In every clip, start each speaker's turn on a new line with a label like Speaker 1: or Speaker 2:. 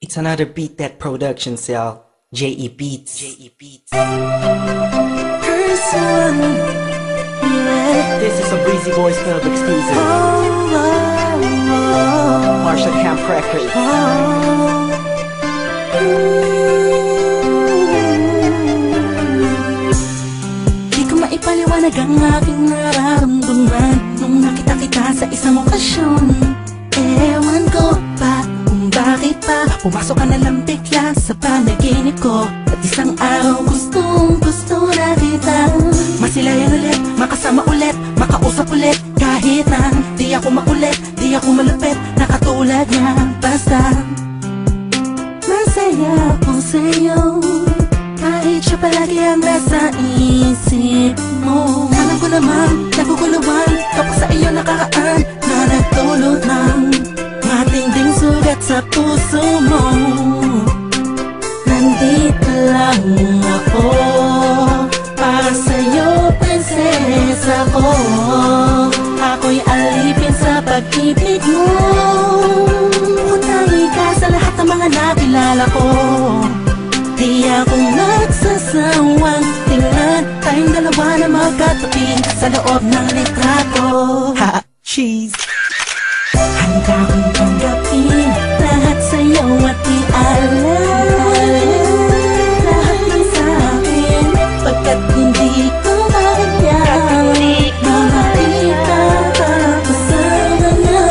Speaker 1: It's another Beat That production cell. J.E. Beats. J.E. Beats.
Speaker 2: Person, yeah.
Speaker 1: This is a Breezy Boys Club exclusive. Marshall Camp Records.
Speaker 2: Di ko maipaliwanag ang aking nararamdaman nung nakita kita sa isang okasyon. Ewan ko ba kung bakit pa pumasok ka na lang bigla sa panaginip ko. At isang araw gustong gusto na kita masilayan ulit, makasama ulit, makausap ulit. Kahit na di ako makulit, di ako malupit na katulad niya. Basta masaya ako sa'yo, kahit siya palagi ang nasa isip mo. Alam ko naman, naguguluhan kapag sa iyo nakaraan na nagdulot ng matinding sugat sa puso mo. Nandito lang ako para sa'yo, prinsesa ko. Ako'y alipin sa pag-ibig mo. Utangi ka sa lahat ng mga nakilala ko. Di ako nagsasawang tingnan tayong dalawa na magkatabi sa loob ng litrato.
Speaker 1: Ha! Cheese!
Speaker 2: Handa kong tanggapin lahat sa'yo at i-alala lahat ng sa'kin, pagkat hindi ko kaya makita ako sa kanya.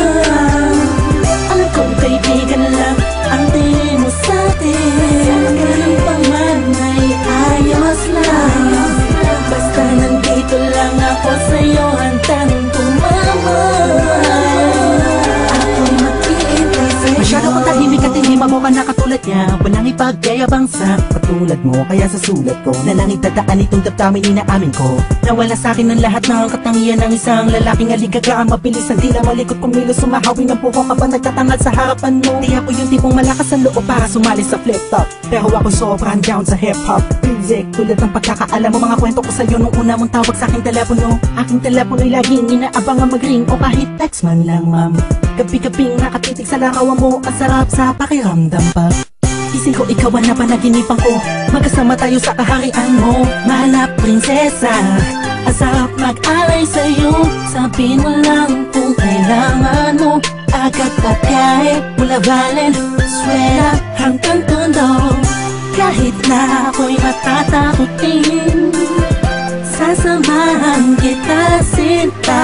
Speaker 2: Alam kong kaibigan lang ang tingin mo sa'tin, ganun pa man ay ayos lang. Basta nandito lang ako sa'yo, handang tumama. Masyado kong tahimik at hindi mabuka na katulad niya. Walang ipagyayabang sa katulad mo, kaya sa sulat ko na lang itadaan itong damdamin inaamin ko. Nawala sa akin ang lahat ng katangian ng isang lalaking aligaga, mabilis ang tila malikot kumilos, sumahawin ng buhok ka ba nagtatangal sa harapan mo. Di ako yung tipong malakas ang loob para sumali sa flip-top, pero ako sobrang down sa hip-hop music. Tulad ng pagkakaalam mo, mga kwento ko sa'yo nung una mong tawag sa aking telepono. Aking telepono'y laging inaabangan mag-ring o kahit text man lang, ma'am. Gabi-gabing nakatitig sa larawan mo, ang sarap sa pakiramdam pa. Ising ko ikaw ang napanaginipan ko, magkasama tayo sa kaharian mo. Mahal na prinsesa, ang sarap mag-alay sa'yo. Sabihin mo lang kung kailangan mo, agad pa kahit mula Valenzuela hanggang Tondo. Kahit na ako'y matatakutin, sasamahan kita sinta.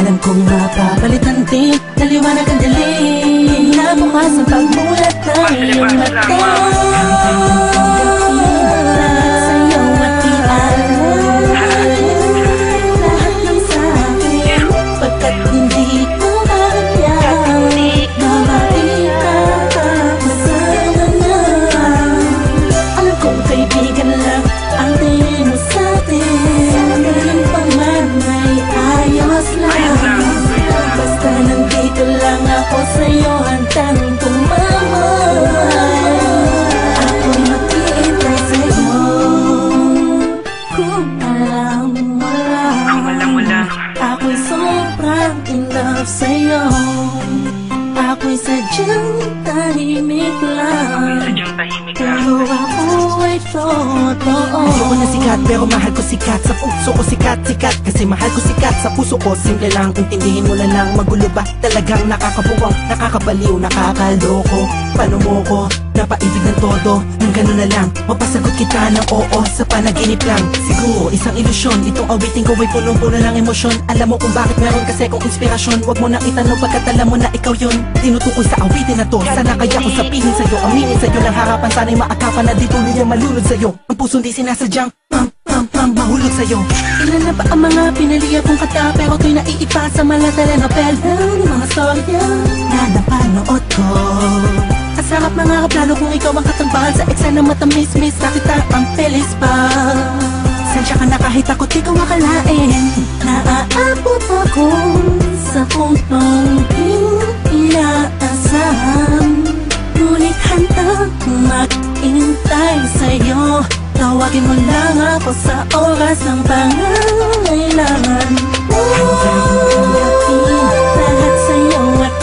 Speaker 2: Alam kong mapapalitan din, naliwanag ang dilim na bukas ang pagmulat ng iyong mata. Sa'yo at i-alala lahat ng sa'kin, pagkat hindi ko kaya na makita ako sa kanya. Alam kong kaibigan lang ang tingin mo sa'tin, ganun pa man ay ayos lang. Basta nandito lang ako sa'yo, handang tumama. Ako'y mag-iintay sa'yo. Kung alam mo lang, ako'y sobrang in love sa'yo. Ako'y sadyang tahimik lang, pero ako ay totoo.
Speaker 1: Ayoko na sikat pero mahal ko sikat. Sa puso ko sikat, sikat kasi mahal ko sikat. Sa puso ko simple lang, intindihin mo lang. Magulo ba? Talagang nakakabuwang, nakakabaliw, nakakaloko. Paano mo ko napaibig ng todo? Nang gano'n na lang, mapasagot kita ng oo sa panaginip lang. Siguro isang ilusyon, itong awitin ko ay punong-puno ng emosyon. Alam mo kung bakit meron kasi kong inspirasyon. Huwag mo nang itanong pagkat alam mo na ikaw yun. Tinutukoy sa awitin na to, sana kaya ko sabihin sa'yo, aminin sa'yo ng harapan. Sana'y maakapan na dito niya malulod sa'yo. Ang puso di sinasadyang mahulog sa'yo.
Speaker 2: Ilan na ba ang mga pinaliya kong kata, pero to'y naiipa sa mga telenovela, mga storya na napanood ko. Ang sarap mga kaplano kung ikaw ang katambahan sa eksena matamis-mis, nakita ang felis pa. Sensya ka na kahit ako di ko akalain, naaabot ako sa puntong inaasahan. Ngunit handang mag-intay sa'yo, tawagin mo lang ako sa oras ng pangangailangan. Handang tanggapin lahat sa'yo at